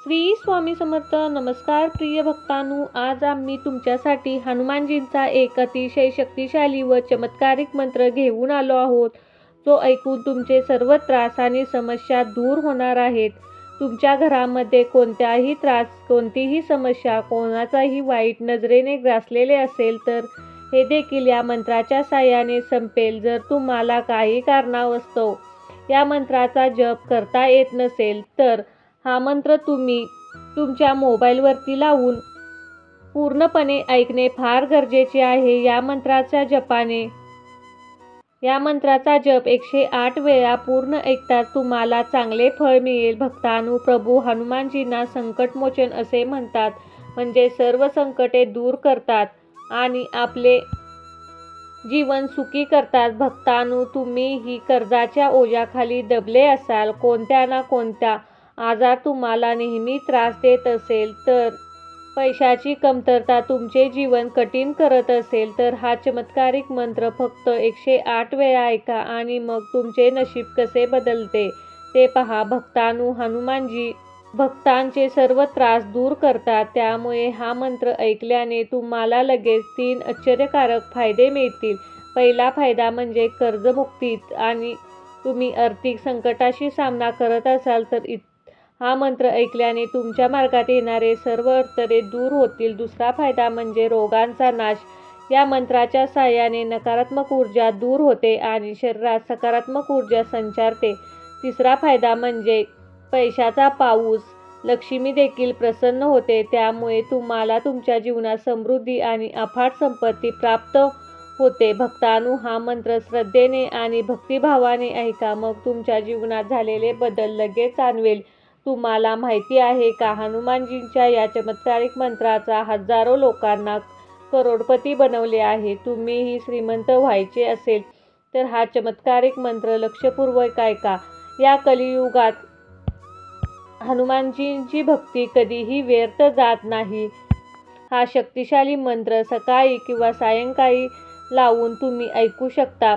श्री स्वामी समर्थ. नमस्कार प्रिय भक्तांनो, आज आम्ही तुमच्यासाठी हनुमानजींचा एक अतिशय शक्तिशाली व चमत्कारिक मंत्र घेऊन आलो आहोत, जो ऐकून तुमचे सर्व त्रास आणि समस्या दूर होणार आहेत. तुमच्या घरामध्ये कोणताही त्रास, कोणतीही समस्या, कोणाचाही वाईट नजरेने ग्रासलेले असेल तर हे देखील या मंत्राच्या साहाय्याने संपेल. जर तुम्हाला काही कारणास्तव या मंत्राचा जप करता येत नसेल तर हा मंत्र तुम्ही तुमच्या मोबाईलवरती लावून पूर्णपणे ऐकणे फार गरजेचे आहे. या मंत्राचा जप 108 वेळा पूर्ण ऐकताच तुम्हाला चांगले फळ मिळेल. भक्तांनो, प्रभू हनुमानजींना संकटमोचन असे म्हणतात, म्हणजे सर्व संकटे दूर करतात आणि आपले जीवन सुखी करतात. भक्तांनो, तुम्हीही कर्जाच्या ओझ्याखाली दबले असाल, कोणत्या ना कोणत्या आजार तुम्हाला नेहमी त्रास देत असेल, तर पैशाची कमतरता तुमचे जीवन कठीण करत असेल, तर हा चमत्कारिक मंत्र फक्त 108 वेळा ऐका आणि मग तुमचे नशीब कसे बदलते ते पहा. भक्तांनो, हनुमानजी भक्तांचे सर्व त्रास दूर करतात. त्यामुळे हा मंत्र ऐकल्याने तुम्हाला लगेच 3 आश्चर्यकारक फायदे मिळतील. पहिला फायदा म्हणजे कर्जमुक्ती. आणि तुम्ही आर्थिक संकटाशी सामना करत असाल तर हा मंत्र ऐकल्याने तुमच्या मार्गात येणारे सर्व अडथळे दूर होतील. दुसरा फायदा म्हणजे रोगांचा नाश. या मंत्राच्या साहाय्याने नकारात्मक ऊर्जा दूर होते आणि शरीरात सकारात्मक ऊर्जा संचारते. तिसरा फायदा म्हणजे पैशाचा पाऊस. लक्ष्मी देखील प्रसन्न होते. त्यामुळे तुम्हाला तुमच्या जीवनात समृद्धी आणि अफाट संपत्ती प्राप्त होते. भक्तांनो, हा मंत्र श्रद्धेने आणि भक्तिभावाने ऐका, मग तुमच्या जीवनात झालेले बदल लगेच जाणवेल. तुम्हाला माहिती आहे का, हनुमानजींच्या या चमत्कारिक मंत्राचा हजारो लोकांना करोडपती बनवले आहे. तुम्हीही श्रीमंत व्हायचे असेल तर हा चमत्कारिक मंत्र लक्षपूर्वक ऐका. या कलियुगात हनुमानजींची भक्ती कधीही व्यर्थ जात नाही. हा शक्तिशाली मंत्र सकाळी किंवा सायंकाळी लावून तुम्ही ऐकू शकता.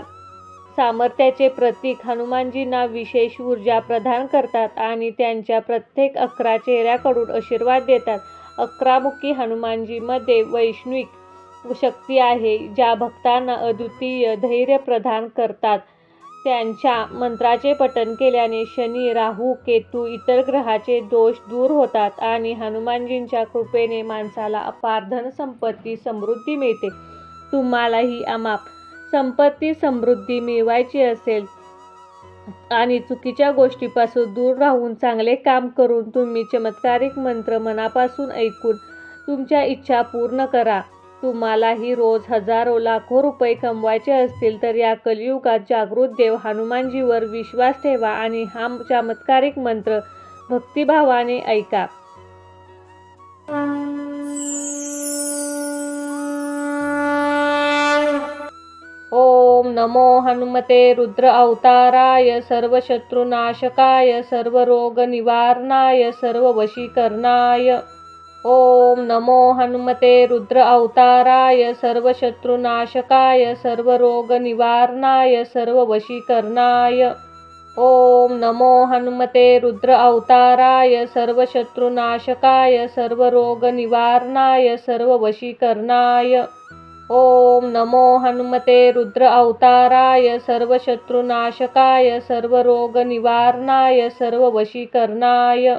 सामर्थ्याचे प्रतीक हनुमानजींना विशेष ऊर्जा प्रदान करतात आणि त्यांच्या प्रत्येक 11 चेहऱ्याकडून आशीर्वाद देतात. 11 मुखी हनुमानजीमध्ये वैश्विक शक्ती आहे, ज्या भक्तांना अद्वितीय धैर्य प्रदान करतात. त्यांच्या मंत्राचे पठण केल्याने शनी, राहू, केतू, इतर ग्रहाचे दोष दूर होतात आणि हनुमानजींच्या कृपेने माणसाला अपार धनसंपत्ती, समृद्धी मिळते. तुम्हालाही अमाप संपत्ती, समृद्धी मिळवायची असेल आणि चुकीच्या गोष्टीपासून दूर राहून चांगले काम करून तुम्ही चमत्कारिक मंत्र मनापासून ऐकून तुमच्या इच्छा पूर्ण करा. तुम्हालाही रोज हजारो, लाखो रुपये कमवायचे असतील तर या कलियुगात जागृत देव हनुमानजीवर विश्वास ठेवा आणि हा चमत्कारिक मंत्र भक्तिभावाने ऐका. ओम नमो हनुमते रुद्र अवताराय, सर्वशत्रुनाशकाय, सर्वरोग निवारणाय, सर्ववशीकरणाय. ओम नमो हनुमते रुद्र अवताराय, सर्वशत्रुनाशकाय, सर्वरोग निवारणाय, सर्ववशीकरणाय. ओम नमो हनुमते रुद्र अवताराय, सर्वशत्रुनाशकाय, सर्वरोग निवारणाय, सर्ववशीकरणाय. ओम नमो हनुमते रुद्र अवताराय, सर्वशत्रुनाशकाय, सर्वरोग निवारणाय, सर्ववशीकरणाय.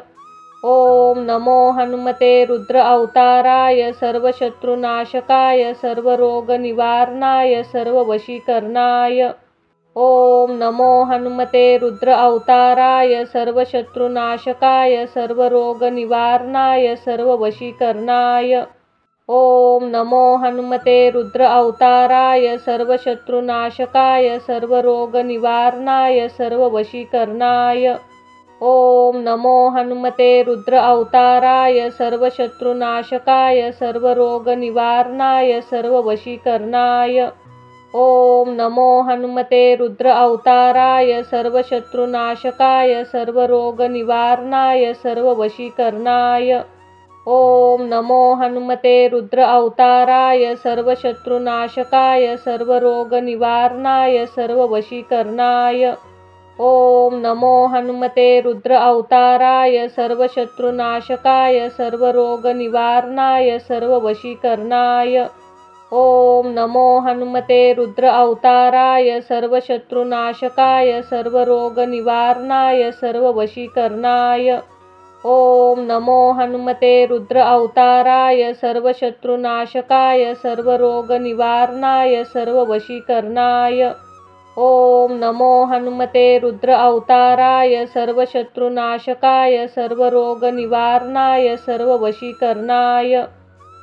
ओम नमो हनुमते रुद्र अवताराय, सर्वशत्रुनाशकाय, सर्वरोग निवारणाय, सर्ववशीकरणाय. ओम नमो हनुमते रुद्र अवताराय, सर्वशत्रुनाशकाय, सर्वरोग निवारणाय, सर्ववशीकरणाय. ओम नमो हनुमते रुद्र अवताराय, सर्वशत्रुनाशकाय, सर्वरोग निवारणाय, सर्ववशीकरणाय. ओम नमो हनुमते रुद्र अवताराय, सर्वशत्रुनाशकाय, सर्वरोग निवारणाय, सर्ववशीकरणाय. ओम नमो हनुमते रुद्र अवताराय, सर्वशत्रुनाशकाय, सर्वरोग निवारणाय, सर्ववशीकरणाय. ओम नमो हनुमते रुद्र अवताराय, सर्वशत्रुनाशकाय, सर्वरोग निवारणाय, सर्ववशीकरणाय. ओम नमो हनुमते रुद्र अवताराय सर्वशत्रुनाशकाय सर्वरोगनिवारणाय सर्ववशीकरणाय। ओम नमो हनुमते रुद्र अवताराय सर्वशत्रुनाशकाय सर्वरोगनिवारणाय सर्ववशीकरणाय। ओम नमो हनुमते रुद्र अवताराय सर्वशत्रुनाशकाय सर्वरोगनिवारणाय सर्ववशीकरणाय। ओम नमो हनुमते रुद्र अवताराय सर्वशत्रुनाशकाय सर्वरोगनिवारणाय सर्ववशीकरणाय।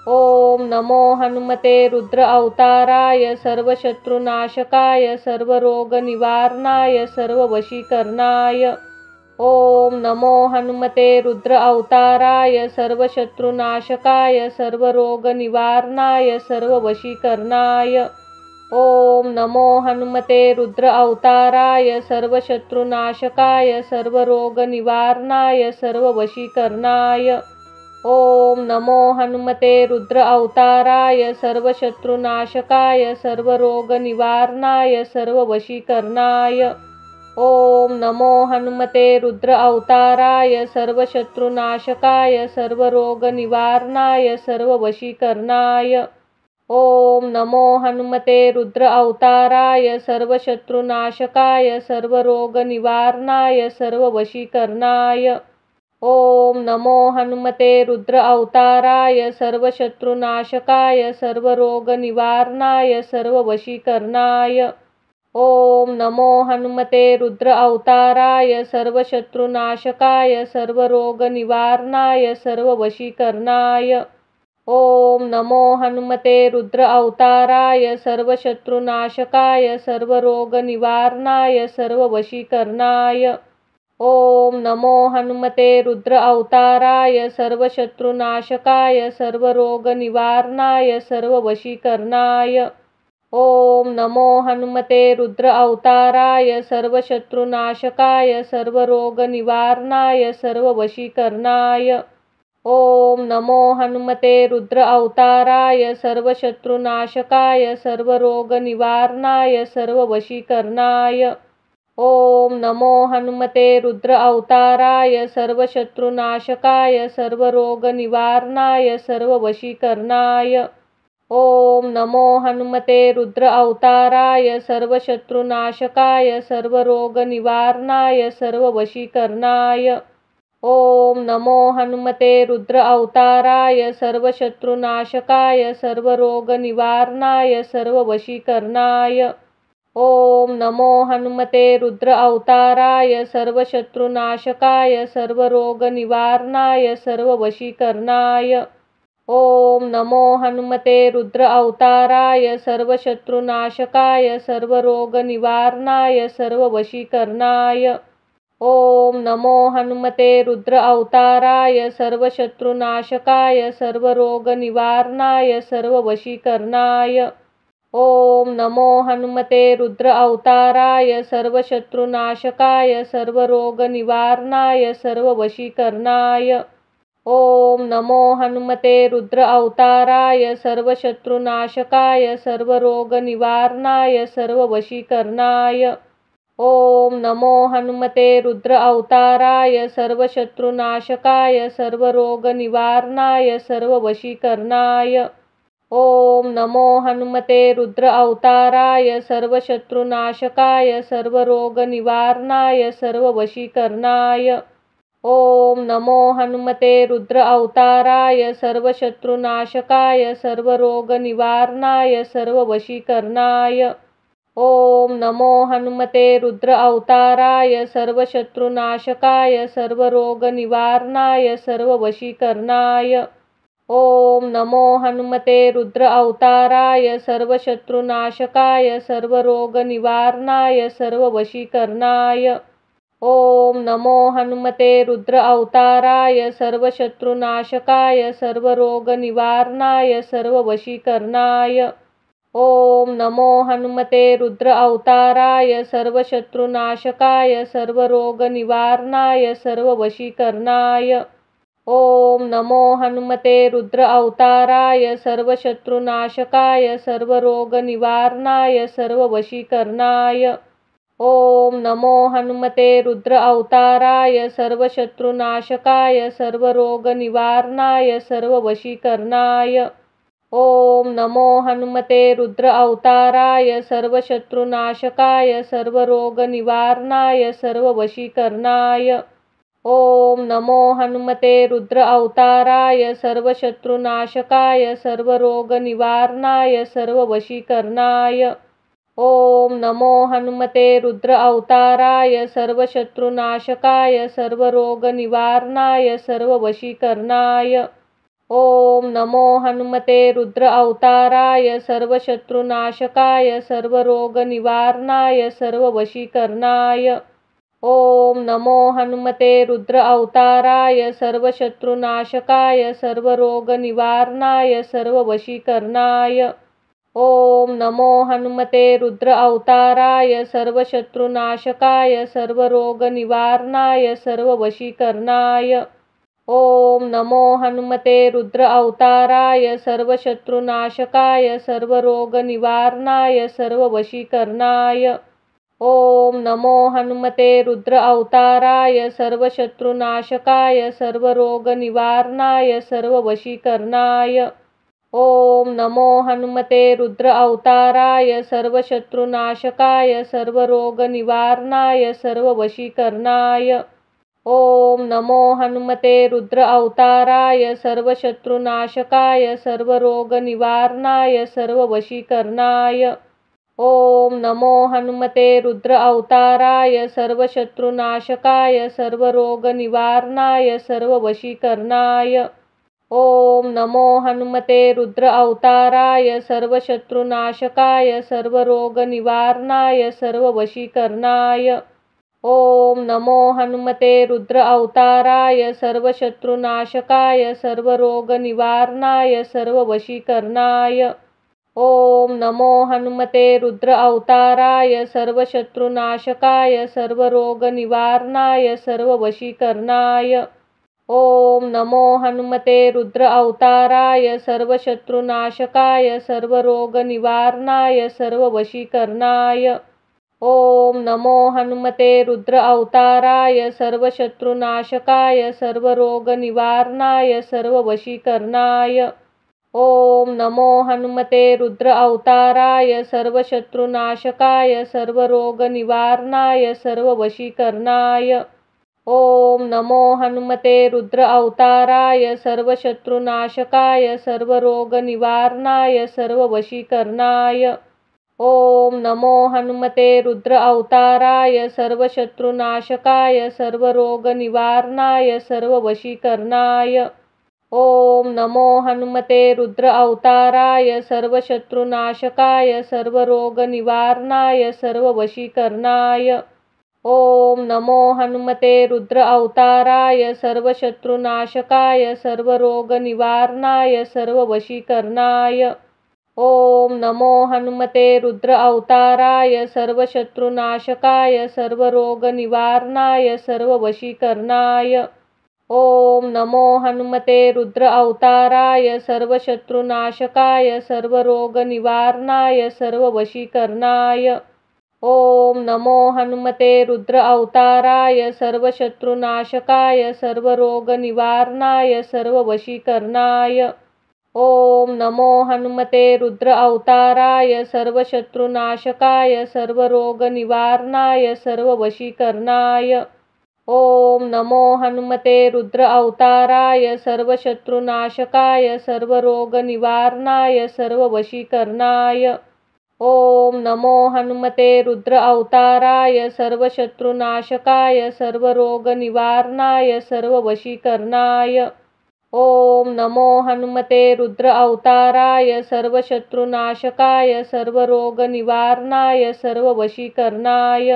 ओम नमो हनुमते रुद्र अवताराय सर्वशत्रुनाशकाय सर्वरोगनिवारणाय सर्ववशीकरणाय। ओम नमो हनुमते रुद्र अवताराय सर्वशत्रुनाशकाय सर्वरोगनिवारणाय सर्ववशीकरणाय। ओम नमो हनुमते रुद्र अवताराय सर्वशत्रुनाशकाय सर्वरोगनिवारणाय सर्ववशीकरणाय। ओम नमो हनुमते रुद्र अवताराय सर्वशत्रुनाशकाय सर्वरोगनिवारणाय सर्ववशीकरणाय। ओम नमो हनुमते रुद्र अवताराय सर्वशत्रुनाशकाय सर्वरोगनिवारणाय सर्ववशीकरणाय। ओम नमो हनुमते रुद्र अवताराय सर्वशत्रुनाशकाय सर्वरोगनिवारणाय सर्ववशीकरणाय। ओम नमो हनुमते रुद्र अवताराय सर्वशत्रुनाशकाय सर्वरोगनिवारणाय सर्ववशीकरणाय। ओम नमो हनुमते रुद्र अवताराय सर्वशत्रुनाशकाय सर्वरोगनिवारणाय सर्ववशीकरणाय। ओम नमो हनुमते रुद्र अवताराय सर्वशत्रुनाशकाय सर्वरोगनिवारणाय सर्ववशीकरणाय। ओम नमो हनुमते रुद्र अवताराय सर्वशत्रुनाशकाय सर्वरोगनिवारणाय सर्ववशीकरणाय। ओम नमो हनुमते रुद्र अवताराय सर्वशत्रुनाशकाय सर्वरोगनिवारणाय सर्ववशीकरणाय। ओम नमो हनुमते रुद्र अवताराय सर्वशत्रुनाशकाय सर्वरोगनिवारणाय सर्ववशीकरणाय। ओम नमो हनुमते रुद्र अवताराय सर्वशत्रुनाशकाय सर्वरोगनिवारणाय सर्ववशीकरणाय। ओम नमो हनुमते रुद्र अवताराय सर्वशत्रुनाशकाय सर्वरोगनिवारणाय सर्ववशीकरणाय। ओम नमो हनुमते रुद्र अवताराय सर्वशत्रुनाशकाय सर्वरोगनिवारणाय सर्ववशीकरणाय। ओम नमो हनुमते रुद्र अवताराय सर्वशत्रुनाशकाय सर्वरोगनिवारणाय सर्ववशीकरणाय। ओम नमो हनुमते रुद्र अवताराय सर्वशत्रुनाशकाय सर्वरोगनिवारणाय सर्ववशीकरणाय। ओम नमो हनुमते रुद्र अवताराय सर्वशत्रुनाशकाय सर्वरोगनिवारणाय सर्ववशीकरणाय। ओम नमो हनुमते रुद्र अवताराय सर्वशत्रुनाशकाय सर्वरोगनिवारणाय सर्ववशीकरणाय। ओम नमो हनुमते रुद्र अवताराय सर्वशत्रुनाशकाय सर्वरोगनिवारणाय सर्ववशीकरणाय। ओम नमो हनुमते रुद्र अवताराय सर्वशत्रुनाशकाय सर्वरोगनिवारणाय सर्ववशीकरणाय। ओम नमो हनुमते रुद्र अवताराय सर्वशत्रुनाशकाय सर्वरोगनिवारणाय सर्ववशीकरणाय। ओम नमो हनुमते रुद्र अवताराय सर्वशत्रुनाशकाय सर्वरोगनिवारणाय सर्ववशीकरणाय। ओम नमो हनुमते रुद्र अवताराय सर्वशत्रुनाशकाय सर्वरोगनिवारणाय सर्ववशीकरणाय। ओम नमो हनुमते रुद्र अवताराय सर्वशत्रुनाशकाय सर्वरोगनिवारणाय सर्ववशीकरणाय। ओम नमो हनुमते रुद्र अवताराय सर्वशत्रुनाशकाय सर्वरोगनिवारणाय सर्ववशीकरणाय। ओम नमो हनुमते रुद्र अवताराय सर्वशत्रुनाशकाय सर्वरोगनिवारणाय सर्ववशीकरणाय। ओम नमो हनुमते रुद्र अवताराय सर्वशत्रुनाशकाय सर्वरोगनिवारणाय सर्ववशीकरणाय। ओम नमो हनुमते रुद्र अवताराय सर्वशत्रुनाशकाय सर्वरोगनिवारणाय सर्ववशीकरणाय। ओम नमो हनुमते रुद्र अवताराय सर्वशत्रुनाशकाय सर्वरोगनिवारणाय सर्ववशीकरणाय। ओम नमो हनुमते रुद्र अवताराय सर्वशत्रुनाशकाय सर्वरोगनिवारणाय सर्ववशीकरणाय। ओम नमो हनुमते रुद्र अवताराय सर्वशत्रुनाशकाय सर्वरोगनिवारणाय सर्ववशीकरणाय। ओम नमो हनुमते रुद्र अवताराय सर्वशत्रुनाशकाय सर्वरोगनिवारणाय सर्ववशीकरणाय। ओम नमो हनुमते रुद्र अवताराय सर्वशत्रुनाशकाय सर्वरोगनिवारणाय सर्ववशीकरणाय। ओम नमो हनुमते रुद्र अवताराय सर्वशत्रुनाशकाय सर्वरोगनिवारणाय सर्ववशीकरणाय। ओम नमो हनुमते रुद्र अवताराय सर्वशत्रुनाशकाय सर्वरोगनिवारणाय सर्ववशीकरणाय। ओम नमो हनुमते रुद्र अवताराय सर्वशत्रुनाशकाय सर्वरोगनिवारणाय सर्ववशीकरणाय। ओम नमो हनुमते रुद्र अवताराय सर्वशत्रुनाशकाय सर्वरोगनिवारणाय सर्ववशीकरणाय। ओम नमो हनुमते रुद्र अवताराय सर्वशत्रुनाशकाय सर्वरोगनिवारणाय सर्ववशीकरणाय। ओम नमो हनुमते रुद्र अवताराय सर्वशत्रुनाशकाय सर्वरोगनिवारणाय सर्ववशीकरणाय। ओम नमो हनुमते रुद्र अवताराय सर्वशत्रुनाशकाय सर्वरोगनिवारणाय सर्ववशीकरणाय। ओम नमो हनुमते रुद्र अवताराय सर्वशत्रुनाशकाय सर्वरोगनिवारणाय सर्ववशीकरणाय। ओम नमो हनुमते रुद्र अवताराय सर्वशत्रुनाशकाय सर्वरोगनिवारणाय सर्ववशीकरणाय। ओम नमो हनुमते रुद्र अवताराय सर्वशत्रुनाशकाय सर्वरोगनिवारणाय सर्ववशीकरणाय। ओम नमो हनुमते रुद्र अवताराय सर्वशत्रुनाशकाय सर्वरोगनिवारणाय सर्ववशीकरणाय। ओम नमो हनुमते रुद्र अवताराय सर्वशत्रुनाशकाय सर्वरोगनिवारणाय सर्ववशीकरणाय। ओम नमो हनुमते रुद्र अवताराय सर्वशत्रुनाशकाय सर्वरोगनिवारणाय सर्ववशीकरणाय। ओम नमो हनुमते रुद्र अवताराय सर्वशत्रुनाशकाय सर्वरोगनिवारणाय सर्ववशीकरणाय। ओम नमो हनुमते रुद्र अवताराय सर्वशत्रुनाशकाय सर्वरोगनिवारणाय सर्ववशीकरणाय। ओम नमो हनुमते रुद्र अवताराय सर्वशत्रुनाशकाय सर्वरोगनिवारणाय सर्ववशीकरणाय। ओम नमो हनुमते रुद्र अवताराय सर्वशत्रुनाशकाय सर्वरोगनिवारणाय सर्ववशीकरणाय। ओम नमो हनुमते रुद्र अवताराय सर्वशत्रुनाशकाय सर्वरोगनिवारणाय सर्ववशीकरणाय। ओम नमो हनुमते रुद्र अवताराय सर्वशत्रुनाशकाय सर्वरोगनिवारणाय सर्ववशीकरणाय। ओम नमो हनुमते रुद्र अवताराय सर्वशत्रुनाशकाय सर्वरोगनिवारणाय सर्ववशीकरणाय। ओम नमो हनुमते रुद्र अवताराय सर्वशत्रुनाशकाय सर्वरोगनिवारणाय सर्ववशीकरणाय। ओम नमो हनुमते रुद्र अवताराय सर्वशत्रुनाशकाय सर्वरोगनिवारणाय सर्ववशीकरणाय। ओम नमो हनुमते रुद्र अवताराय सर्वशत्रुनाशकाय सर्वरोगनिवारणाय सर्ववशीकरणाय।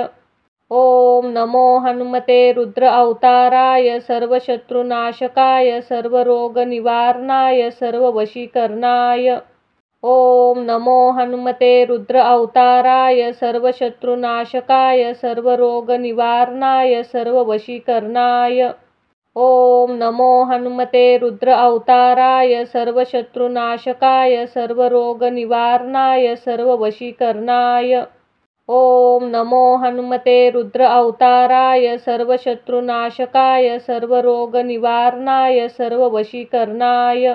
ओम नमो हनुमते रुद्र अवताराय सर्वशत्रुनाशकाय सर्वरोगनिवारणाय सर्ववशीकरणाय। ओम नमो हनुमते रुद्र अवताराय सर्वशत्रुनाशकाय सर्वरोगनिवारणाय सर्ववशीकरणाय। ओम नमो हनुमते रुद्र अवताराय सर्वशत्रुनाशकाय सर्वरोगनिवारणाय सर्ववशीकरणाय। ओम नमो हनुमते रुद्र अवताराय सर्वशत्रुनाशकाय सर्वरोगनिवारणाय सर्ववशीकरणाय।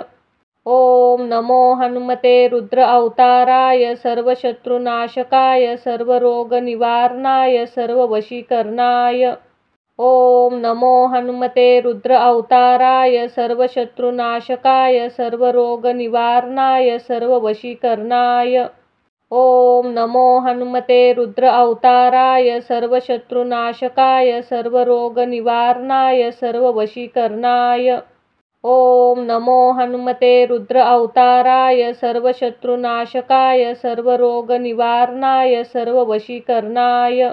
ओम नमो हनुमते रुद्र अवताराय सर्वशत्रुनाशकाय सर्वरोगनिवारणाय सर्ववशीकरणाय। ओम नमो हनुमते रुद्र अवताराय सर्वशत्रुनाशकाय सर्वरोगनिवारणाय सर्ववशीकरणाय। ओम नमो हनुमते रुद्र अवताराय सर्वशत्रुनाशकाय सर्वरोगनिवारणाय सर्ववशीकरणाय। ओम नमो हनुमते रुद्र अवताराय सर्वशत्रुनाशकाय सर्वरोगनिवारणाय सर्ववशीकरणाय।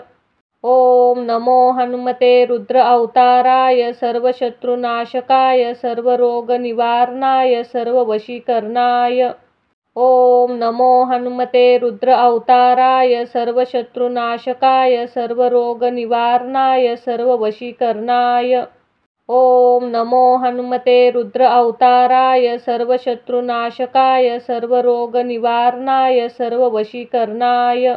ओम नमो हनुमते रुद्र अवताराय सर्वशत्रुनाशकाय सर्वरोगनिवारणाय सर्ववशीकरणाय। ओम नमो हनुमते रुद्र अवताराय सर्वशत्रुनाशकाय सर्वरोगनिवारणाय सर्ववशीकरणाय। ओम नमो हनुमते रुद्र अवताराय सर्वशत्रुनाशकाय सर्वरोगनिवारणाय सर्ववशीकरणाय।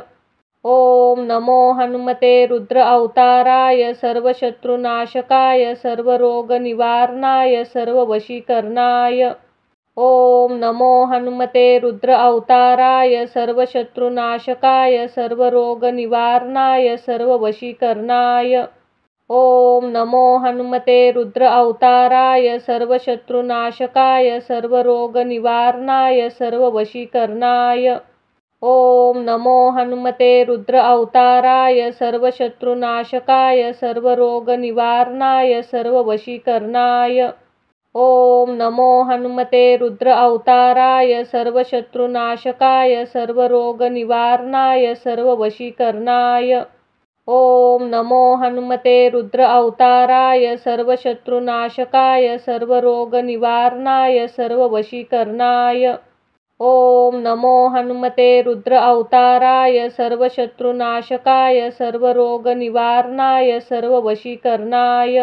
ओम नमो हनुमते रुद्र अवताराय सर्वशत्रुनाशकाय सर्वरोगनिवारणाय सर्ववशीकरणाय। ओम नमो हनुमते रुद्र अवताराय सर्वशत्रुनाशकाय सर्वरोगनिवारणाय सर्ववशीकरणाय। ओम नमो हनुमते रुद्र अवताराय सर्वशत्रुनाशकाय सर्वरोगनिवारणाय सर्ववशीकरणाय। ओम नमो हनुमते रुद्र अवताराय सर्वशत्रुनाशकाय सर्वरोगनिवारणाय सर्ववशीकरणाय। ओम नमो हनुमते रुद्र अवताराय सर्वशत्रुनाशकाय सर्वरोगनिवारणाय सर्ववशीकरणाय। ओम नमो हनुमते रुद्र अवताराय सर्वशत्रुनाशकाय सर्वरोगनिवारणाय सर्ववशीकरणाय। ओम नमो हनुमते रुद्र अवताराय सर्वशत्रुनाशकाय सर्वरोगनिवारणाय सर्ववशीकरणाय।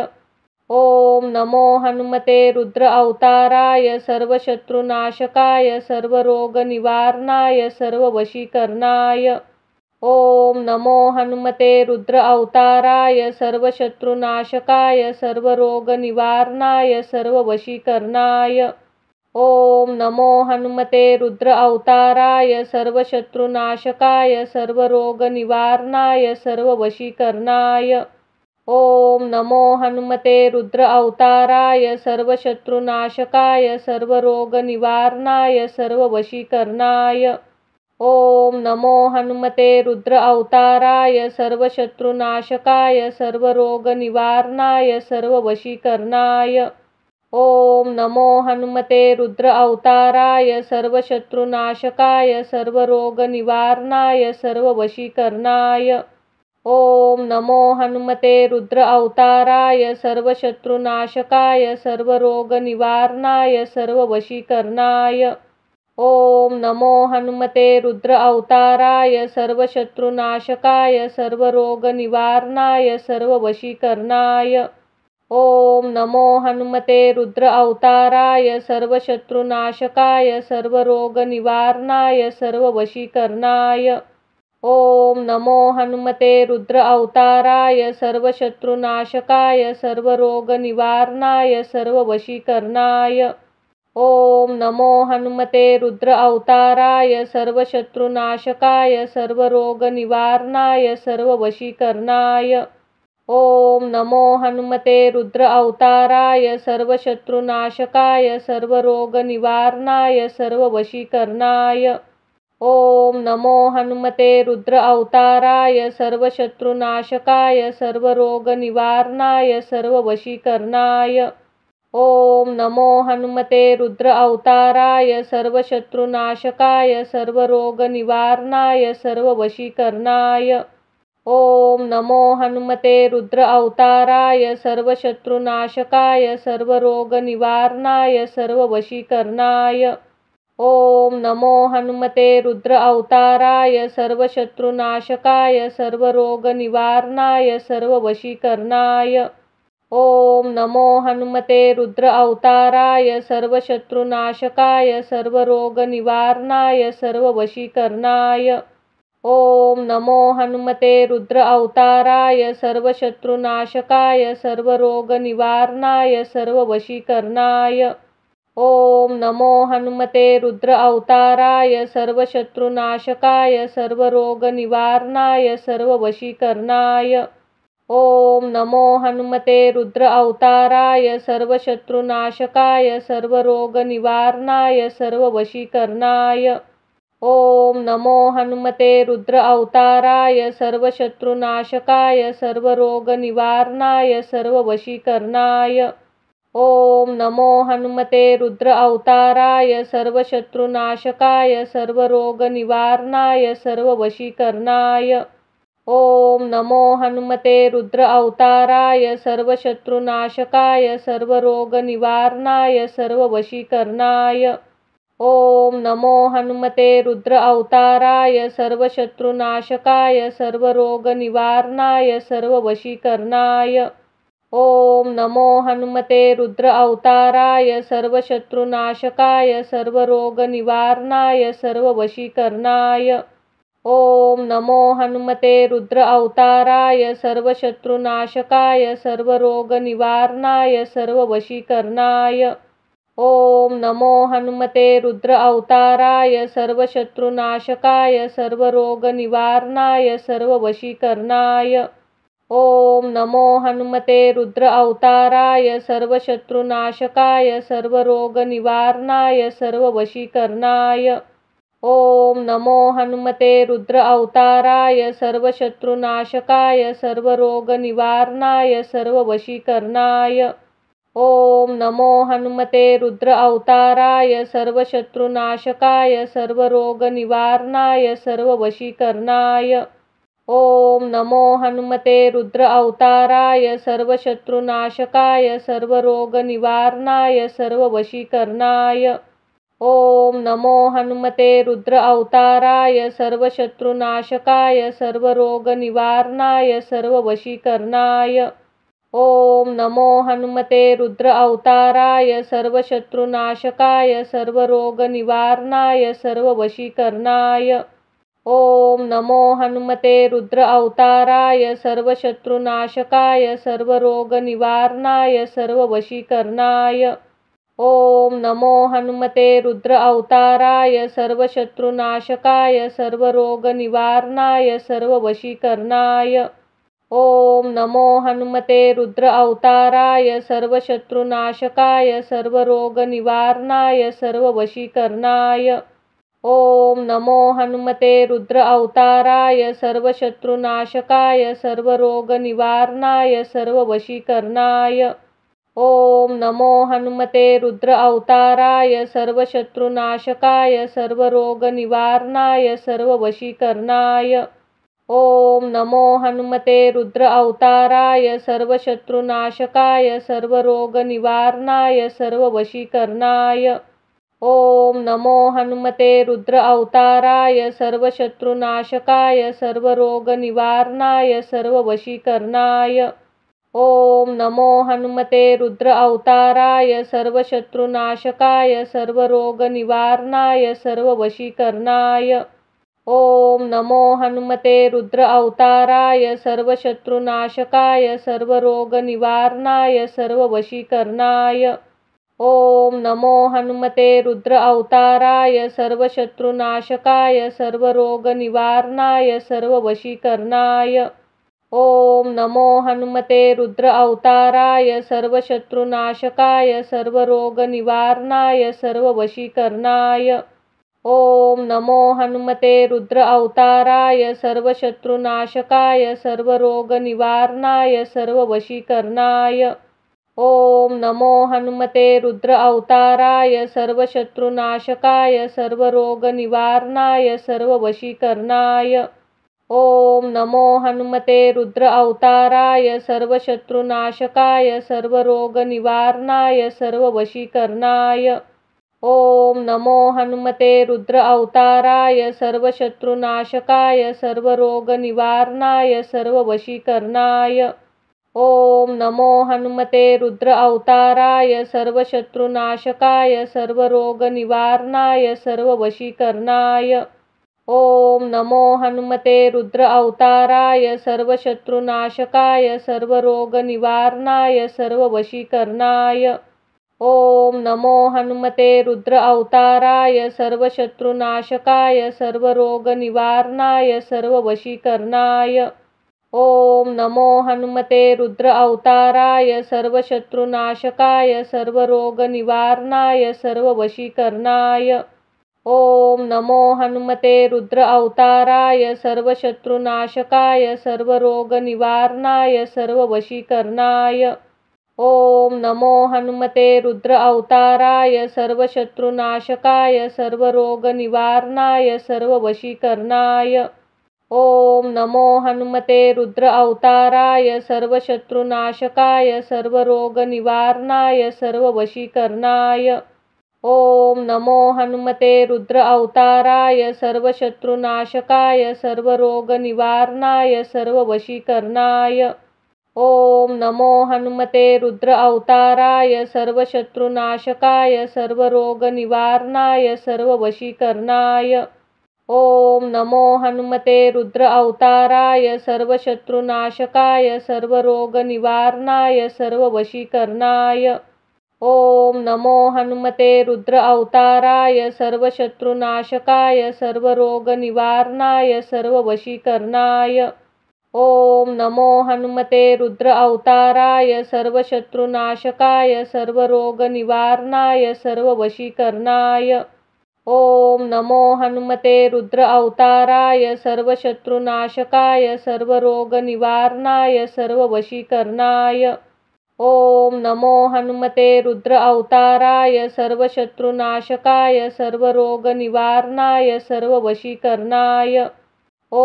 ओम नमो हनुमते रुद्र अवताराय सर्वशत्रुनाशकाय सर्वरोगनिवारणाय सर्ववशीकरणाय। ओम नमो हनुमते रुद्र अवताराय सर्वशत्रुनाशकाय सर्वरोगनिवारणाय सर्ववशीकरणाय। ओम नमो हनुमते रुद्र अवताराय सर्वशत्रुनाशकाय सर्वरोगनिवारणाय सर्ववशीकरणाय। ओम नमो हनुमते रुद्र अवताराय सर्वशत्रुनाशकाय सर्वरोगनिवारणाय सर्ववशीकरणाय। ओम नमो हनुमते रुद्र अवताराय सर्वशत्रुनाशकाय सर्वरोगनिवारणाय सर्ववशीकरणाय। ओम नमो हनुमते रुद्र अवताराय सर्वशत्रुनाशकाय सर्वरोगनिवारणाय सर्ववशीकरणाय। ओम नमो हनुमते रुद्र अवताराय सर्वशत्रुनाशकाय सर्वरोगनिवारणाय सर्ववशीकरणाय। ओम नमो हनुमते रुद्र अवताराय सर्वशत्रुनाशकाय सर्वरोगनिवारणाय सर्ववशीकरणाय। ओम नमो हनुमते रुद्र अवताराय सर्वशत्रुनाशकाय सर्वरोगनिवारणाय सर्ववशीकरणाय। ओम नमो हनुमते रुद्र अवताराय सर्वशत्रुनाशकाय सर्वरोगनिवारणाय सर्ववशीकरणाय। ओम नमो हनुमते रुद्र अवताराय सर्वशत्रुनाशकाय सर्वरोगनिवारणाय सर्ववशीकरणाय। ओम नमो हनुमते रुद्र अवताराय सर्वशत्रुनाशकाय सर्वरोगनिवारणाय सर्ववशीकरणाय। ओम नमो हनुमते रुद्र अवताराय सर्वशत्रुनाशकाय सर्वरोगनिवारणाय सर्ववशीकरणाय। ओम नमो हनुमते रुद्र अवताराय सर्वशत्रुनाशकाय सर्वरोगनिवारणाय सर्ववशीकरणाय। ओम नमो हनुमते रुद्र अवताराय सर्वशत्रुनाशकाय सर्वरोगनिवारणाय सर्ववशीकरणाय। ओम नमो हनुमते रुद्र अवताराय सर्वशत्रुनाशकाय सर्वरोगनिवारणाय सर्ववशीकरणाय। ओम नमो हनुमते रुद्र अवताराय सर्वशत्रुनाशकाय सर्वरोगनिवारणाय सर्ववशीकरणाय। ओम नमो हनुमते रुद्र अवताराय सर्वशत्रुनाशकाय सर्वरोगनिवारणाय सर्ववशीकरणाय। ओम नमो हनुमते रुद्र अवताराय सर्वशत्रुनाशकाय सर्वरोगनिवारणाय सर्ववशीकरणाय। ओम नमो हनुमते रुद्र अवताराय सर्वशत्रुनाशकाय सर्वरोगनिवारणाय सर्ववशीकरणाय। ओम नमो हनुमते रुद्र अवताराय सर्वशत्रुनाशकाय सर्वरोगनिवारणाय सर्ववशीकरणाय। ओम नमो हनुमते रुद्र अवताराय सर्वशत्रुनाशकाय सर्वरोगनिवारणाय सर्ववशीकरणाय। ओम नमो हनुमते रुद्र अवताराय सर्वशत्रुनाशकाय सर्वरोगनिवारणाय सर्ववशीकरणाय। ओम नमो हनुमते रुद्र अवताराय सर्वशत्रुनाशकाय सर्वरोगनिवारणाय सर्ववशीकरणाय। ओम नमो हनुमते रुद्र अवताराय सर्वशत्रुनाशकाय सर्वरोगनिवारणाय सर्ववशीकरणाय। ओम नमो हनुमते रुद्र अवताराय सर्वशत्रुनाशकाय सर्वरोगनिवारणाय सर्ववशीकरणाय। ओम नमो हनुमते रुद्र अवताराय सर्वशत्रुनाशकाय सर्वरोगनिवारणाय सर्ववशीकरणाय। ओम नमो हनुमते रुद्र अवताराय सर्वशत्रुनाशकाय सर्वरोगनिवारणाय सर्ववशीकरणाय। ओम नमो हनुमते रुद्र अवताराय सर्वशत्रुनाशकाय सर्वरोगनिवारणाय सर्ववशीकरणाय। ओम नमो हनुमते रुद्र अवताराय सर्वशत्रुनाशकाय सर्वरोगनिवारणाय सर्ववशीकरणाय। ओम नमो हनुमते रुद्र अवताराय सर्वशत्रुनाशकाय सर्वरोगनिवारणाय सर्ववशीकरणाय। ओम नमो हनुमते रुद्र अवताराय सर्वशत्रुनाशकाय सर्वरोगनिवारणाय सर्ववशीकरणाय। ओम नमो हनुमते रुद्र अवताराय सर्वशत्रुनाशकाय सर्वरोगनिवारणाय सर्ववशीकरणाय। ओम नमो हनुमते रुद्र अवताराय सर्वशत्रुनाशकाय सर्वरोगनिवारणाय सर्ववशीकरणाय। ओम नमो हनुमते रुद्र अवताराय सर्वशत्रुनाशकाय सर्वरोगनिवारणाय सर्ववशीकरणाय। ओम नमो हनुमते रुद्र अवताराय सर्वशत्रुनाशकाय सर्वरोगनिवारणाय सर्ववशीकरणाय। ओम नमो हनुमते रुद्र अवताराय सर्वशत्रुनाशकाय सर्वरोगनिवारणाय सर्ववशीकरणाय। ओम नमो हनुमते रुद्र अवताराय सर्वशत्रुनाशकाय सर्वरोगनिवारणाय सर्ववशीकरणाय। ओम नमो हनुमते रुद्र अवताराय सर्वशत्रुनाशकाय सर्वरोगनिवारणाय सर्ववशीकरणाय। ओम नमो हनुमते रुद्र अवताराय सर्वशत्रुनाशकाय सर्वरोगनिवारणाय सर्ववशीकरणाय। ओम नमो हनुमते रुद्र अवताराय सर्वशत्रुनाशकाय सर्वरोगनिवारणाय सर्ववशीकरणाय। ओम नमो हनुमते रुद्र अवताराय सर्वशत्रुनाशकाय सर्वरोगनिवारणाय सर्ववशीकरणाय। ओम नमो हनुमते रुद्र अवताराय सर्वशत्रुनाशकाय सर्वरोगनिवारणाय सर्ववशीकरणाय। ओम नमो हनुमते रुद्र अवताराय सर्वशत्रुनाशकाय सर्वरोगनिवारणाय सर्ववशीकरणाय। ओम नमो हनुमते रुद्र अवताराय सर्वशत्रुनाशकाय सर्वरोगनिवारणाय सर्ववशीकरणाय। ओम नमो हनुमते रुद्र अवताराय सर्वशत्रुनाशकाय सर्वरोगनिवारणाय सर्ववशीकरणाय। ओम नमो हनुमते रुद्र अवताराय सर्वशत्रुनाशकाय सर्वरोगनिवारणाय सर्ववशीकरणाय। ओम नमो हनुमते रुद्र अवताराय सर्वशत्रुनाशकाय सर्वरोगनिवारणाय सर्ववशीकरणाय। ओम नमो हनुमते रुद्र अवताराय सर्वशत्रुनाशकाय सर्वरोगनिवारणाय सर्ववशीकरणाय। ओम नमो हनुमते रुद्र अवताराय सर्वशत्रुनाशकाय सर्वरोगनिवारणाय सर्ववशीकरणाय। ओम नमो हनुमते रुद्र अवताराय सर्वशत्रुनाशकाय सर्वरोगनिवारणाय सर्ववशीकरणाय। ओम नमो हनुमते रुद्र अवताराय सर्वशत्रुनाशकाय सर्वरोगनिवारणाय सर्ववशीकरणाय। ओम नमो हनुमते रुद्र अवताराय सर्वशत्रुनाशकाय सर्वरोगनिवारणाय सर्ववशीकरणाय। ओम नमो हनुमते रुद्र अवताराय सर्वशत्रुनाशकाय सर्वरोगनिवारणाय सर्ववशीकरणाय। ओम नमो हनुमते रुद्र अवताराय सर्वशत्रुनाशकाय सर्वरोगनिवारणाय सर्ववशीकरणाय। ओम नमो हनुमते रुद्र अवताराय सर्वशत्रुनाशकाय सर्वरोगनिवारणाय सर्ववशीकरणाय। ओम नमो हनुमते रुद्र अवताराय सर्वशत्रुनाशकाय सर्वरोगनिवारणाय सर्ववशीकरणाय। ओम नमो हनुमते रुद्र अवताराय सर्वशत्रुनाशकाय सर्वरोगनिवारणाय सर्ववशीकरणाय। ओम नमो हनुमते रुद्र अवताराय सर्वशत्रुनाशकाय सर्वरोगनिवारणाय सर्ववशीकरणाय। ओम नमो हनुमते रुद्र अवताराय सर्वशत्रुनाशकाय सर्वरोगनिवारणाय सर्ववशीकरणाय। ओम नमो हनुमते रुद्र अवताराय सर्वशत्रुनाशकाय सर्वरोगनिवारणाय सर्ववशीकरणाय। ओम नमो हनुमते रुद्र अवताराय सर्वशत्रुनाशकाय सर्वरोगनिवारणाय सर्ववशीकरणाय।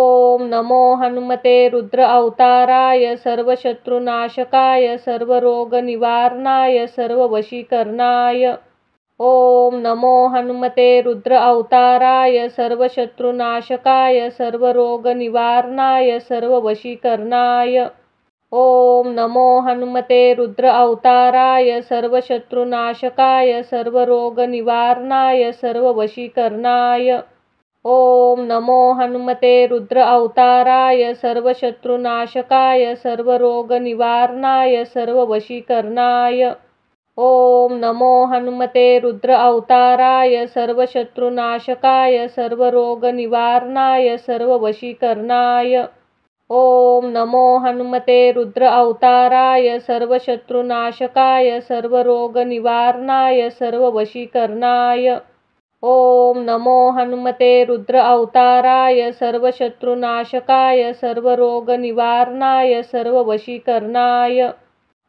ओम नमो हनुमते रुद्र अवताराय सर्वशत्रुनाशकाय सर्वरोगनिवारणाय सर्ववशीकरणाय। ओम नमो हनुमते रुद्र अवताराय सर्वशत्रुनाशकाय सर्वरोगनिवारणाय सर्ववशीकरणाय। ओम नमो हनुमते रुद्र अवताराय सर्वशत्रुनाशकाय सर्वरोगनिवारणाय सर्ववशीकरणाय। ओम नमो हनुमते रुद्र अवताराय सर्वशत्रुनाशकाय सर्वरोगनिवारणाय सर्ववशीकरणाय। ओम नमो हनुमते रुद्र अवताराय सर्वशत्रुनाशकाय सर्वरोगनिवारणाय सर्ववशीकरणाय। ओम नमो हनुमते रुद्र अवताराय सर्वशत्रुनाशकाय सर्वरोगनिवारणाय सर्ववशीकरणाय। ओम नमो हनुमते रुद्र अवताराय सर्वशत्रुनाशकाय सर्वरोगनिवारणाय सर्ववशीकरणाय।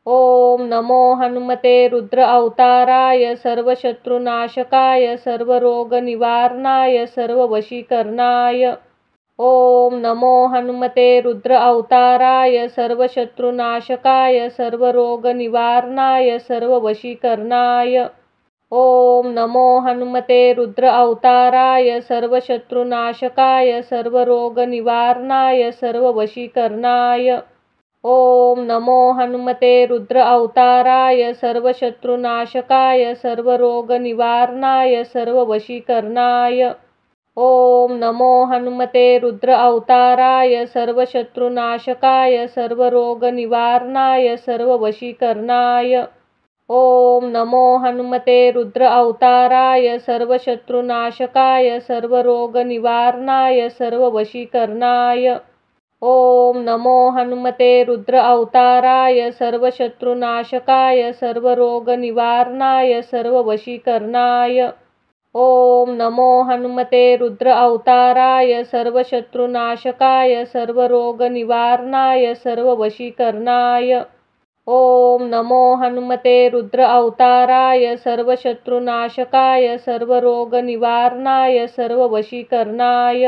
ओम नमो हनुमते रुद्र अवताराय सर्वशत्रुनाशकाय सर्वरोगनिवारणाय सर्ववशीकरणाय। ओम नमो हनुमते रुद्र अवताराय सर्वशत्रुनाशकाय सर्वरोगनिवारणाय सर्ववशीकरणाय। ओम नमो हनुमते रुद्र अवताराय सर्वशत्रुनाशकाय सर्वरोगनिवारणाय सर्ववशीकरणाय। ओम नमो हनुमते रुद्र अवताराय सर्वशत्रुनाशकाय सर्वरोगनिवारणाय सर्ववशीकरणाय। ओम नमो हनुमते रुद्र अवताराय सर्वशत्रुनाशकाय सर्वरोगनिवारणाय सर्ववशीकरणाय। ओम नमो हनुमते रुद्र अवताराय सर्वशत्रुनाशकाय सर्वरोगनिवारणाय सर्ववशीकरणाय। ओम नमो हनुमते रुद्र अवताराय सर्वशत्रुनाशकाय सर्वरोगनिवारणाय सर्ववशीकरणाय। ओम नमो हनुमते रुद्र अवताराय सर्वशत्रुनाशकाय सर्वरोगनिवारणाय सर्ववशीकरणाय। ओम नमो हनुमते रुद्र अवताराय सर्वशत्रुनाशकाय सर्वरोगनिवारणाय सर्ववशीकरणाय।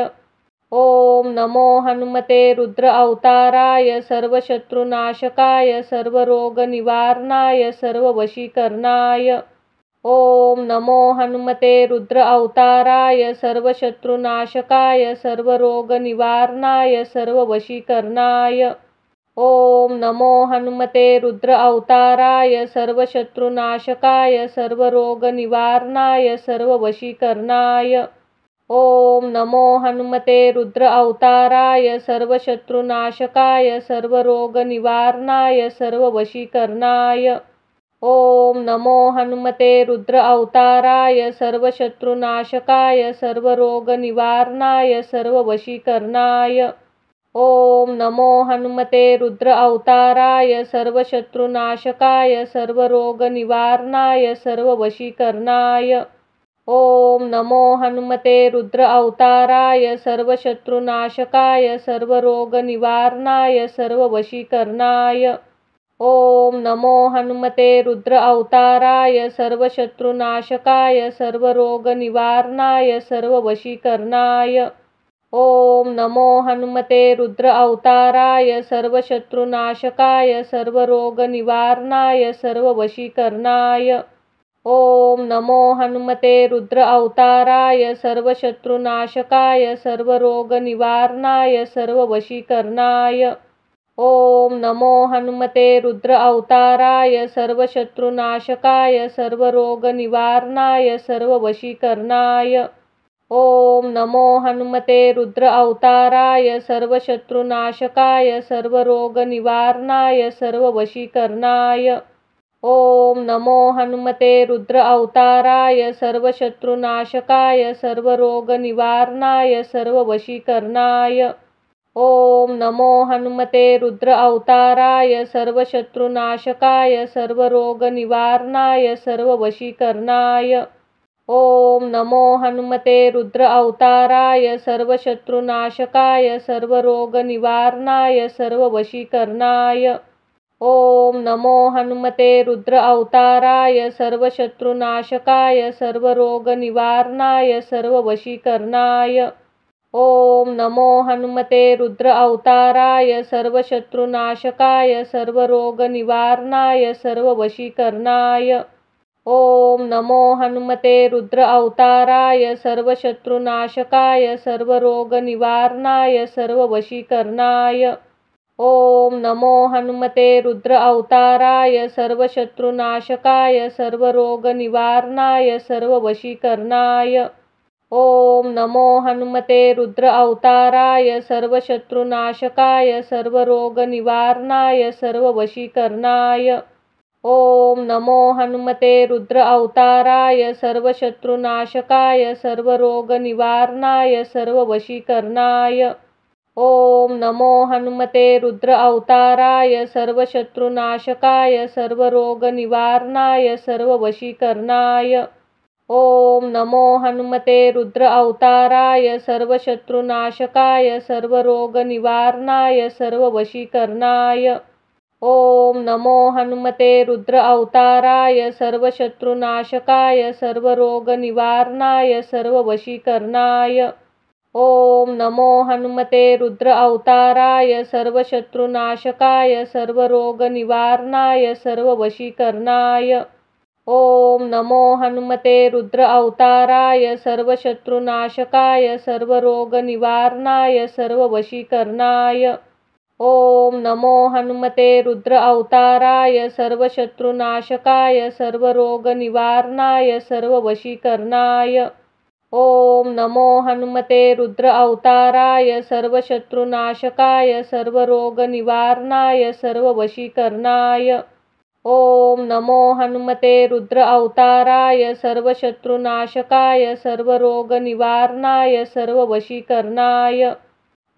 ओम नमो हनुमते रुद्र अवताराय सर्वशत्रुनाशकाय सर्वरोगनिवारणाय सर्ववशीकरणाय। ओम नमो हनुमते रुद्र अवताराय सर्वशत्रुनाशकाय सर्वरोगनिवारणाय सर्ववशीकरणाय। ओम नमो हनुमते रुद्र अवताराय सर्वशत्रुनाशकाय सर्वरोगनिवारणाय सर्ववशीकरणाय। ओम नमो हनुमते रुद्र अवताराय सर्वशत्रुनाशकाय सर्वरोगनिवारणाय सर्ववशीकरणाय। ओम नमो हनुमते रुद्र अवताराय सर्वशत्रुनाशकाय सर्वरोगनिवारणाय सर्ववशीकरणाय। ओम नमो हनुमते रुद्र अवताराय सर्वशत्रुनाशकाय सर्वरोगनिवारणाय सर्ववशीकरणाय। ओम नमो हनुमते रुद्र अवताराय सर्वशत्रुनाशकाय सर्वरोगनिवारणाय सर्ववशीकरणाय। ओम नमो हनुमते रुद्र अवताराय सर्वशत्रुनाशकाय सर्वरोगनिवारणाय सर्ववशीकरणाय। ओम नमो हनुमते रुद्र अवताराय सर्वशत्रुनाशकाय सर्वरोगनिवारणाय सर्ववशीकरणाय। ओम नमो हनुमते रुद्र अवताराय सर्वशत्रुनाशकाय सर्वरोगनिवारणाय सर्ववशीकरणाय। ओम नमो हनुमते रुद्र अवताराय सर्वशत्रुनाशकाय सर्वरोगनिवारणाय सर्ववशीकरणाय। ओम नमो हनुमते रुद्र अवताराय सर्वशत्रुनाशकाय सर्वरोगनिवारणाय सर्ववशीकरणाय। ओम नमो हनुमते रुद्र अवताराय सर्वशत्रुनाशकाय सर्वरोगनिवारणाय सर्ववशीकरणाय। ओम नमो हनुमते रुद्र अवताराय सर्वशत्रुनाशकाय सर्वरोगनिवारणाय सर्ववशीकरणाय। ओम नमो हनुमते रुद्र अवताराय सर्वशत्रुनाशकाय सर्वरोगनिवारणाय सर्ववशीकरणाय। ओम नमो हनुमते रुद्र अवताराय सर्वशत्रुनाशकाय सर्वरोगनिवारणाय सर्ववशीकरणाय। ओम नमो हनुमते रुद्र अवताराय सर्वशत्रुनाशकाय सर्वरोगनिवारणाय सर्ववशीकरणाय। ओम नमो हनुमते रुद्र अवताराय सर्वशत्रुनाशकाय सर्वरोगनिवारणाय सर्ववशीकरणाय। ओम नमो हनुमते रुद्र अवताराय सर्वशत्रुनाशकाय सर्वरोगनिवारणाय सर्ववशीकरणाय। ओम नमो हनुमते रुद्र अवताराय सर्वशत्रुनाशकाय सर्वरोगनिवारणाय सर्ववशीकरणाय। ओम नमो हनुमते रुद्र अवताराय सर्वशत्रुनाशकाय सर्वरोगनिवारणाय सर्ववशीकरणाय। ओम नमो हनुमते रुद्र अवताराय सर्वशत्रुनाशकाय सर्वरोगनिवारणाय सर्ववशीकरणाय। ओम नमो हनुमते रुद्र अवताराय सर्वशत्रुनाशकाय सर्वरोगनिवारणाय सर्ववशीकरणाय। ओम नमो हनुमते रुद्र अवताराय सर्वशत्रुनाशकाय सर्वरोगनिवारणाय सर्ववशीकरणाय। ओम नमो हनुमते रुद्र अवताराय सर्वशत्रुनाशकाय सर्वरोगनिवारणाय सर्ववशीकरणाय। ओम नमो हनुमते रुद्र अवताराय सर्वशत्रुनाशकाय सर्वरोगनिवारणाय सर्ववशीकरणाय। ओम नमो हनुमते रुद्र अवताराय सर्वशत्रुनाशकाय सर्वरोगनिवारणाय सर्ववशीकरणाय। ओम नमो हनुमते रुद्र अवताराय सर्वशत्रुनाशकाय सर्वरोगनिवारणाय सर्ववशीकरणाय। ओम नमो हनुमते रुद्र अवताराय सर्वशत्रुनाशकाय सर्वरोगनिवारणाय सर्ववशीकरणाय।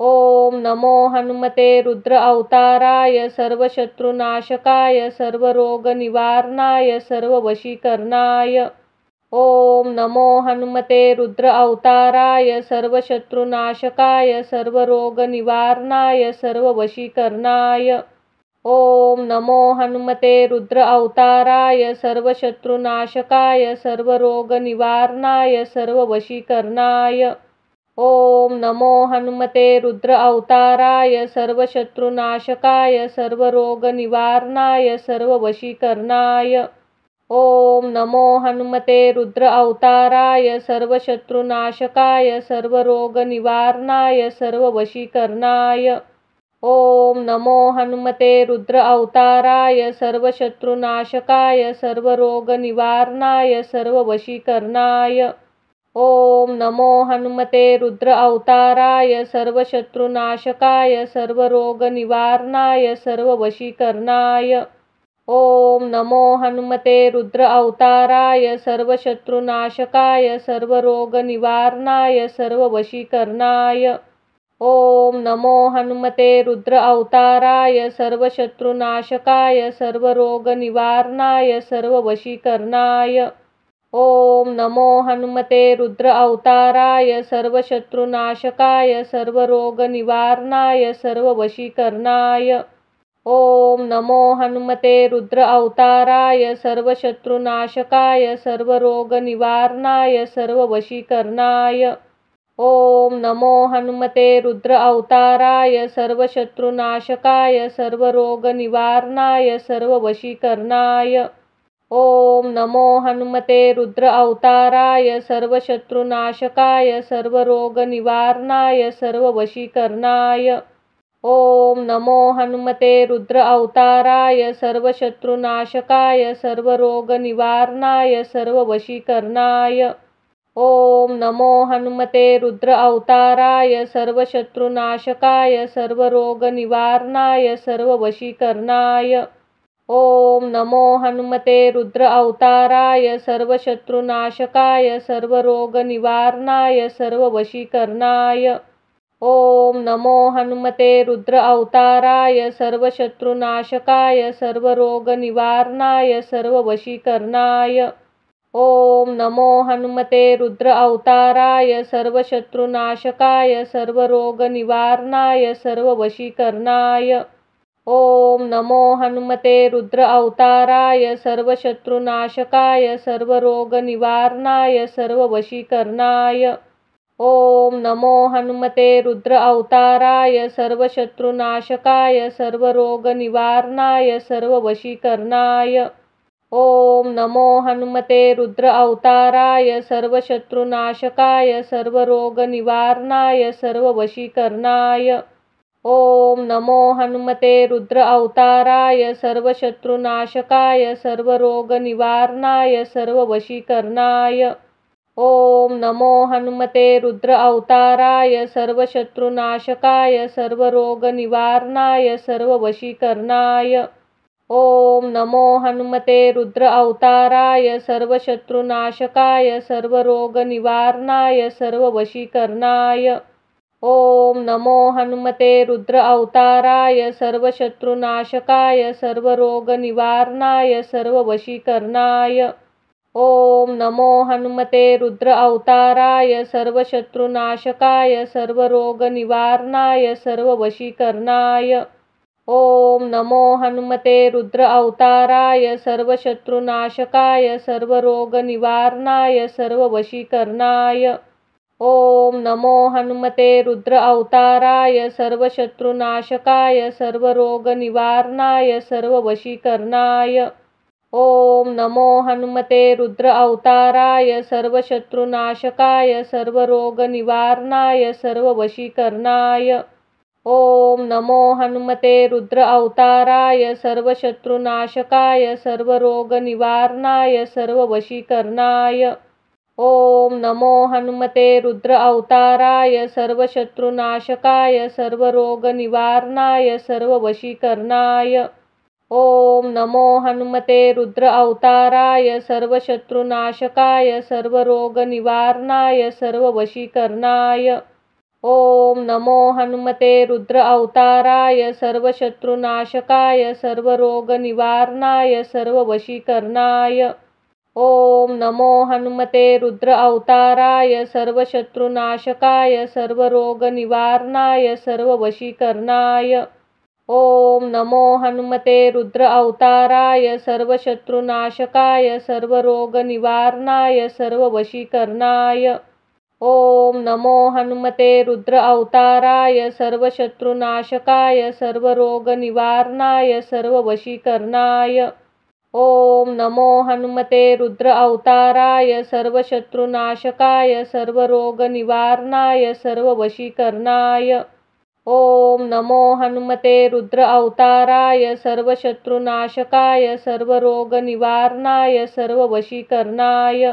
ओम नमो हनुमते रुद्र अवताराय सर्वशत्रुनाशकाय सर्वरोगनिवारणाय सर्ववशीकरणाय। ओम नमो हनुमते रुद्र अवताराय सर्वशत्रुनाशकाय सर्वरोगनिवारणाय सर्ववशीकरणाय। ओम नमो हनुमते रुद्र अवताराय सर्वशत्रुनाशकाय सर्वरोगनिवारणाय सर्ववशीकरणाय। ओम नमो हनुमते रुद्र अवताराय सर्वशत्रुनाशकाय सर्वरोगनिवारणाय सर्ववशीकरणाय। ओम नमो हनुमते रुद्र अवताराय सर्वशत्रुनाशकाय सर्वरोगनिवारणाय सर्ववशीकरणाय। ओम नमो हनुमते रुद्र अवताराय सर्वशत्रुनाशकाय सर्वरोगनिवारणाय सर्ववशीकरणाय। ओम नमो हनुमते रुद्र अवताराय सर्वशत्रुनाशकाय सर्वरोगनिवारणाय सर्ववशीकरणाय। ओम नमो हनुमते रुद्र अवताराय सर्वशत्रुनाशकाय सर्वरोगनिवारणाय सर्ववशीकरणाय। ओम नमो हनुमते रुद्र अवताराय सर्वशत्रुनाशकाय सर्वरोगनिवारणाय सर्ववशीकरणाय। ओम नमो हनुमते रुद्र अवताराय सर्वशत्रुनाशकाय सर्वरोगनिवारणाय सर्ववशीकरणाय। ओम नमो हनुमते रुद्र अवताराय सर्वशत्रुनाशकाय सर्वरोगनिवारणाय सर्ववशीकरणाय। ओम नमो हनुमते रुद्र अवताराय सर्वशत्रुनाशकाय सर्वरोगनिवारणाय सर्ववशीकरणाय। ओम नमो हनुमते रुद्र अवताराय सर्वशत्रुनाशकाय सर्वरोगनिवारणाय सर्ववशीकरणाय। ओम नमो हनुमते रुद्र अवताराय सर्वशत्रुनाशकाय सर्वरोगनिवारणाय सर्ववशीकरणाय। ओम नमो हनुमते रुद्र अवताराय सर्वशत्रुनाशकाय सर्वरोगनिवारणाय सर्ववशीकरणाय। ओम नमो हनुमते रुद्र अवताराय सर्वशत्रुनाशकाय सर्वरोगनिवारणाय सर्ववशीकरणाय। ओम नमो हनुमते रुद्र अवताराय सर्वशत्रुनाशकाय सर्वरोगनिवारणाय सर्ववशीकरणाय। ओम नमो हनुमते रुद्र अवताराय सर्वशत्रुनाशकाय सर्वरोगनिवारणाय सर्ववशीकरणाय। ओम नमो हनुमते रुद्र अवताराय सर्वशत्रुनाशकाय सर्वरोगनिवारणाय सर्ववशीकरणाय। ओम नमो हनुमते रुद्र अवताराय सर्वशत्रुनाशकाय सर्वरोगनिवारणाय सर्ववशीकरणाय। ओम नमो हनुमते रुद्र अवताराय सर्वशत्रुनाशकाय सर्वरोगनिवारणाय सर्ववशीकरणाय। ओम नमो हनुमते रुद्र अवताराय सर्वशत्रुनाशकाय सर्वरोगनिवारणाय सर्ववशीकरणाय। ओम नमो हनुमते रुद्र अवताराय सर्वशत्रुनाशकाय सर्वरोगनिवारणाय सर्ववशीकरणाय। ओम नमो हनुमते रुद्र अवताराय सर्वशत्रुनाशकाय सर्वरोगनिवारणाय सर्ववशीकरणाय। ओम नमो हनुमते रुद्र अवताराय सर्वशत्रुनाशकाय सर्वरोगनिवारणाय सर्ववशीकरणाय। ओम नमो हनुमते रुद्र अवताराय सर्वशत्रुनाशकाय सर्वरोगनिवारणाय सर्ववशीकरणाय। ओम नमो हनुमते रुद्र अवताराय सर्वशत्रुनाशकाय सर्वरोगनिवारणाय सर्ववशीकरणाय। ओम नमो हनुमते रुद्र अवताराय सर्वशत्रुनाशकाय सर्वरोगनिवारणाय सर्ववशीकरणाय। ओम नमो हनुमते रुद्र अवताराय सर्वशत्रुनाशकाय सर्वरोगनिवारणाय सर्ववशीकरणाय। ओम नमो हनुमते रुद्र अवताराय सर्वशत्रुनाशकाय सर्वरोगनिवारणाय सर्ववशीकरणाय। ओम नमो हनुमते रुद्र अवताराय सर्वशत्रुनाशकाय सर्वरोगनिवारणाय सर्ववशीकरणाय। ओम नमो हनुमते रुद्र अवताराय सर्वशत्रुनाशकाय सर्वरोगनिवारणाय सर्ववशीकरणाय। ओम नमो हनुमते रुद्र अवताराय सर्वशत्रुनाशकाय सर्वरोगनिवारणाय सर्ववशीकरणाय। ओम नमो हनुमते रुद्र अवताराय सर्वशत्रुनाशकाय सर्वरोगनिवारणाय सर्ववशीकरणाय। ओम नमो हनुमते रुद्र अवताराय सर्वशत्रुनाशकाय सर्वरोगनिवारणाय सर्ववशीकरणाय। ओम नमो हनुमते रुद्र अवताराय सर्वशत्रुनाशकाय सर्वरोगनिवारणाय सर्ववशीकरणाय। ओम नमो हनुमते रुद्र अवताराय सर्वशत्रुनाशकाय सर्वरोगनिवारणाय सर्ववशीकरणाय। ओम नमो हनुमते रुद्र अवताराय सर्वशत्रुनाशकाय सर्वरोगनिवारणाय सर्ववशीकरणाय।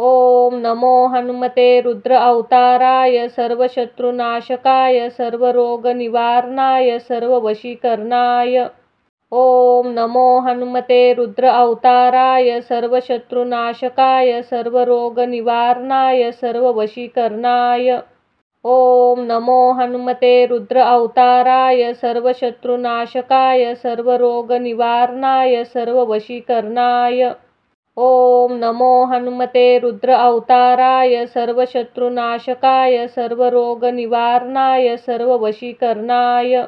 ओम नमो हनुमते रुद्र अवताराय सर्वशत्रुनाशकाय सर्वरोगनिवारणाय सर्ववशीकरणाय। ओम नमो हनुमते रुद्र अवताराय सर्वशत्रुनाशकाय सर्वरोगनिवारणाय सर्ववशीकरणाय। ओम नमो हनुमते रुद्र अवताराय सर्वशत्रुनाशकाय सर्वरोगनिवारणाय सर्ववशीकरणाय। ओम नमो हनुमते रुद्र अवताराय सर्वशत्रुनाशकाय सर्वरोगनिवारणाय सर्ववशीकरणाय।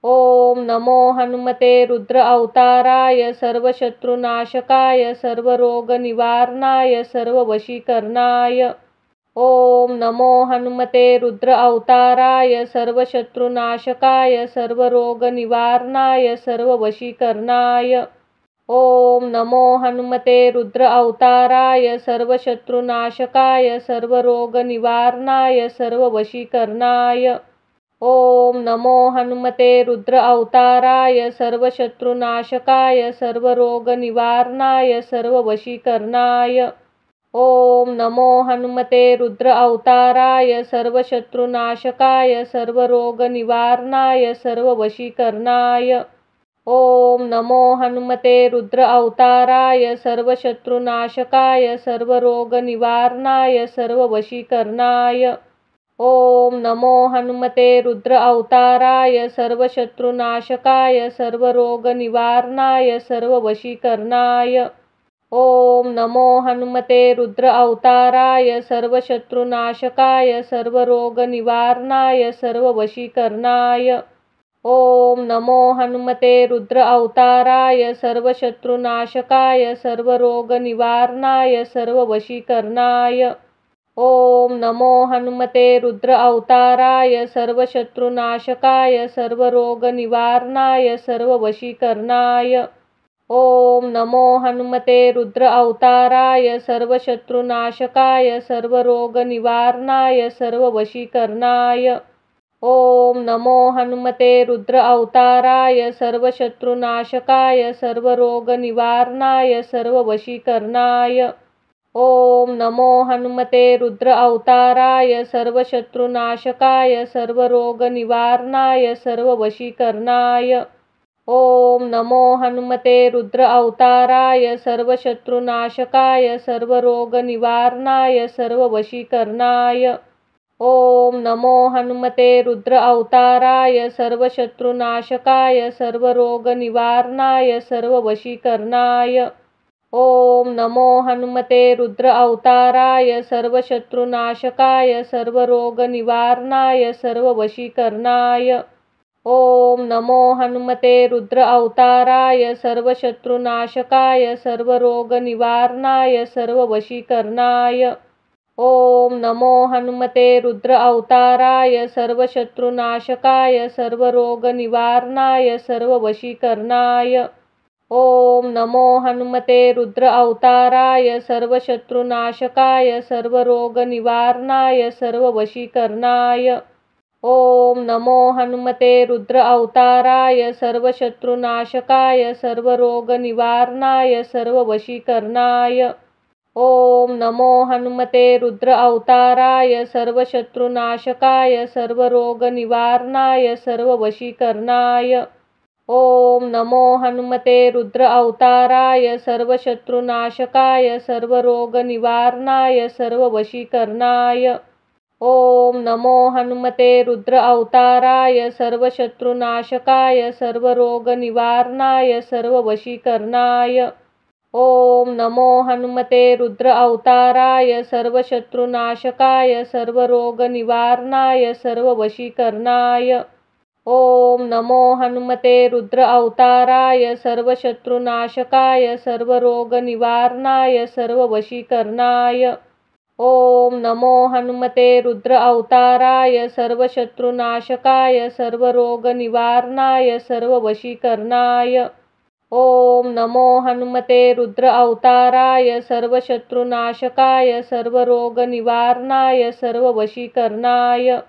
ओम नमो हनुमते रुद्र अवताराय सर्वशत्रुनाशकाय सर्वरोगनिवारणाय सर्ववशीकरणाय। ओम नमो हनुमते रुद्र अवताराय सर्वशत्रुनाशकाय सर्वरोगनिवारणाय सर्ववशीकरणाय। ओम नमो हनुमते रुद्र अवताराय सर्वशत्रुनाशकाय सर्वरोगनिवारणाय सर्ववशीकरणाय। ओम नमो हनुमते रुद्र अवताराय सर्वशत्रुनाशकाय सर्वरोगनिवारणाय सर्ववशीकरणाय। ओम नमो हनुमते रुद्र अवताराय सर्वशत्रुनाशकाय सर्वरोगनिवारणाय सर्ववशीकरणाय। ओम नमो हनुमते रुद्र अवताराय सर्वशत्रुनाशकाय सर्वरोगनिवारणाय सर्ववशीकरणाय। ओम नमो हनुमते रुद्र अवताराय सर्वशत्रुनाशकाय सर्वरोगनिवारणाय सर्ववशीकरणाय। ओम नमो हनुमते रुद्र अवताराय सर्वशत्रुनाशकाय सर्वरोगनिवारणाय सर्ववशीकरणाय। ओम नमो हनुमते रुद्र अवताराय सर्वशत्रुनाशकाय सर्वरोगनिवारणाय सर्ववशीकरणाय। ओम नमो हनुमते रुद्र अवताराय सर्वशत्रुनाशकाय सर्वरोगनिवारणाय सर्ववशीकरणाय। ओम नमो हनुमते रुद्र अवताराय सर्वशत्रुनाशकाय सर्वरोगनिवारणाय सर्ववशीकरणाय। ओम नमो हनुमते रुद्र अवताराय सर्वशत्रुनाशकाय सर्वरोगनिवारणाय सर्ववशीकरणाय। ओम नमो हनुमते रुद्र अवताराय सर्वशत्रुनाशकाय सर्वरोगनिवारणाय सर्ववशीकरणाय। ओम नमो हनुमते रुद्र अवताराय सर्वशत्रुनाशकाय सर्वरोगनिवारणाय सर्ववशीकरणाय। ओम नमो हनुमते रुद्र अवताराय सर्वशत्रुनाशकाय सर्वरोगनिवारणाय सर्ववशीकरणाय। ओम नमो हनुमते रुद्र अवताराय सर्वशत्रुनाशकाय सर्वरोगनिवारणाय सर्ववशीकरणाय। ओम नमो हनुमते रुद्र अवताराय सर्वशत्रुनाशकाय सर्वरोगनिवारणाय सर्ववशीकरणाय। ओम नमो हनुमते रुद्र अवताराय सर्वशत्रुनाशकाय सर्वरोगनिवारणाय सर्ववशीकरणाय। ओम नमो हनुमते रुद्र अवताराय सर्वशत्रुनाशकाय सर्वरोगनिवारणाय सर्ववशीकरणाय। ओम नमो हनुमते रुद्र अवताराय सर्वशत्रुनाशकाय सर्वरोगनिवारणाय सर्ववशीकरणाय। ओम नमो हनुमते रुद्र अवताराय सर्वशत्रुनाशकाय सर्वरोगनिवारणाय सर्ववशीकरणाय। ओम नमो हनुमते रुद्र अवताराय सर्वशत्रुनाशकाय सर्वरोगनिवारणाय सर्ववशीकरणाय। ओम नमो हनुमते रुद्र अवताराय सर्वशत्रुनाशकाय सर्वरोगनिवारणाय सर्ववशीकरणाय। ओम नमो हनुमते रुद्र अवताराय सर्वशत्रुनाशकाय सर्वरोगनिवारणाय सर्ववशीकरणाय। ओम नमो हनुमते रुद्र अवताराय सर्वशत्रुनाशकाय सर्वरोगनिवारणाय सर्ववशीकरणाय। ओम नमो हनुमते रुद्र अवताराय सर्वशत्रुनाशकाय सर्वरोगनिवारणाय सर्ववशीकरणाय। ओम नमो हनुमते रुद्र अवताराय सर्वशत्रुनाशकाय सर्वरोगनिवारणाय सर्ववशीकरणाय।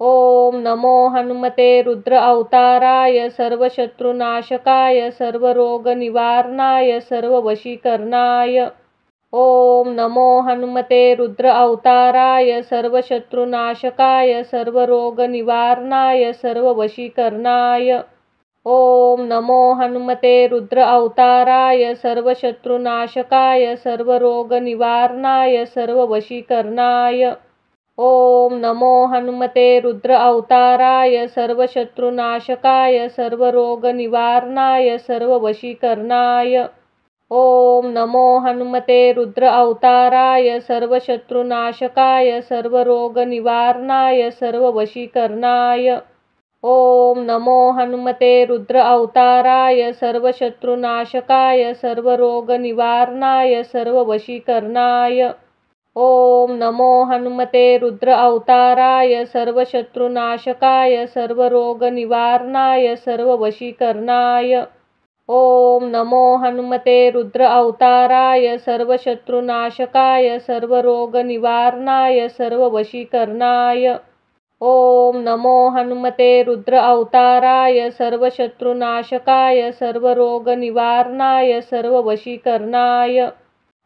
ओम नमो हनुमते रुद्र अवताराय सर्वशत्रुनाशकाय सर्वरोगनिवारणाय सर्ववशीकरणाय। ओम नमो हनुमते रुद्र अवताराय सर्वशत्रुनाशकाय सर्वरोगनिवारणाय सर्ववशीकरणाय। ओम नमो हनुमते रुद्र अवताराय सर्वशत्रुनाशकाय सर्वरोगनिवारणाय सर्ववशीकरणाय। ओम नमो हनुमते रुद्र अवताराय सर्वशत्रुनाशकाय सर्वरोगनिवारणाय सर्ववशीकरणाय। ओम नमो हनुमते रुद्र अवताराय सर्वशत्रुनाशकाय सर्वरोगनिवारणाय सर्ववशीकरणाय। ओम नमो हनुमते रुद्र अवताराय सर्वशत्रुनाशकाय सर्वरोगनिवारणाय सर्ववशीकरणाय। ओम नमो हनुमते रुद्र अवताराय सर्वशत्रुनाशकाय सर्वरोगनिवारणाय सर्ववशीकरणाय। ओम नमो हनुमते रुद्र अवताराय सर्वशत्रुनाशकाय सर्वरोगनिवारणाय सर्ववशीकरणाय। ओम नमो हनुमते रुद्र अवताराय सर्वशत्रुनाशकाय सर्वरोगनिवारणाय सर्ववशीकरणाय।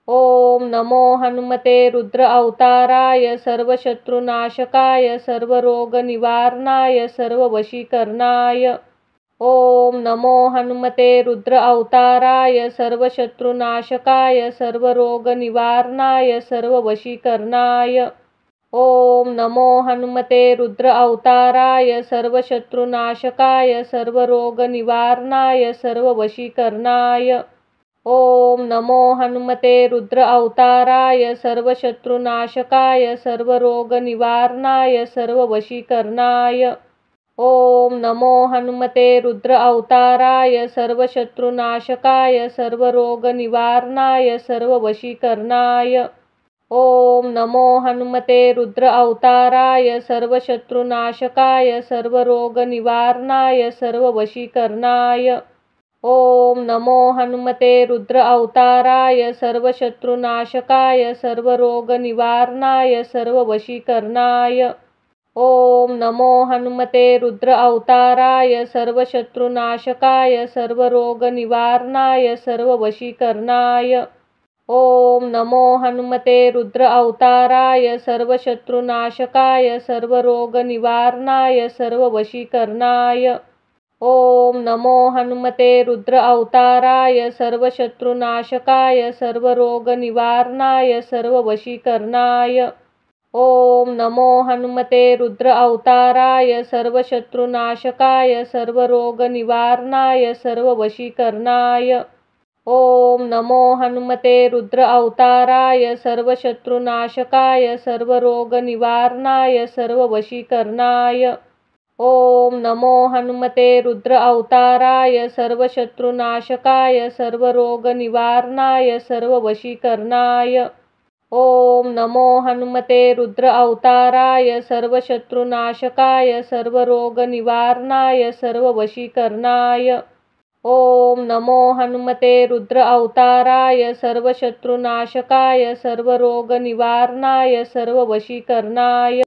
ओम नमो हनुमते रुद्र अवताराय सर्वशत्रुनाशकाय सर्वरोगनिवारणाय सर्ववशीकरणाय। ओम नमो हनुमते रुद्र अवताराय सर्वशत्रुनाशकाय सर्वरोगनिवारणाय सर्ववशीकरणाय। ओम नमो हनुमते रुद्र अवताराय सर्वशत्रुनाशकाय सर्वरोगनिवारणाय सर्ववशीकरणाय। ओम नमो हनुमते रुद्र अवताराय सर्वशत्रुनाशकाय सर्वरोगनिवारणाय सर्ववशीकरणाय। ओम नमो हनुमते रुद्र अवताराय सर्वशत्रुनाशकाय सर्वरोगनिवारणाय सर्ववशीकरणाय। ओम नमो हनुमते रुद्र अवताराय सर्वशत्रुनाशकाय सर्वरोगनिवारणाय सर्ववशीकरणाय। ओम नमो हनुमते रुद्र अवताराय सर्वशत्रुनाशकाय सर्वरोगनिवारणाय सर्ववशीकरणाय। ओम नमो हनुमते रुद्र अवताराय सर्वशत्रुनाशकाय सर्वरोगनिवारणाय सर्ववशीकरणाय। ओम नमो हनुमते रुद्र अवताराय सर्वशत्रुनाशकाय सर्वरोगनिवारणाय सर्ववशीकरणाय। ओम नमो हनुमते रुद्र अवताराय सर्वशत्रुनाशकाय सर्वरोगनिवारणाय सर्ववशीकरणाय। ओम नमो हनुमते रुद्र अवताराय सर्वशत्रुनाशकाय सर्वरोगनिवारणाय सर्ववशीकरणाय। ओम नमो हनुमते रुद्र अवताराय सर्वशत्रुनाशकाय सर्वरोगनिवारणाय सर्ववशीकरणाय। ओम नमो हनुमते रुद्र अवताराय सर्वशत्रुनाशकाय सर्वरोगनिवारणाय सर्ववशीकरणाय। ओम नमो हनुमते रुद्र अवताराय सर्वशत्रुनाशकाय सर्वरोगनिवारणाय सर्ववशीकरणाय। ओम नमो हनुमते रुद्र अवताराय सर्वशत्रुनाशकाय सर्वरोगनिवारणाय सर्ववशीकरणाय।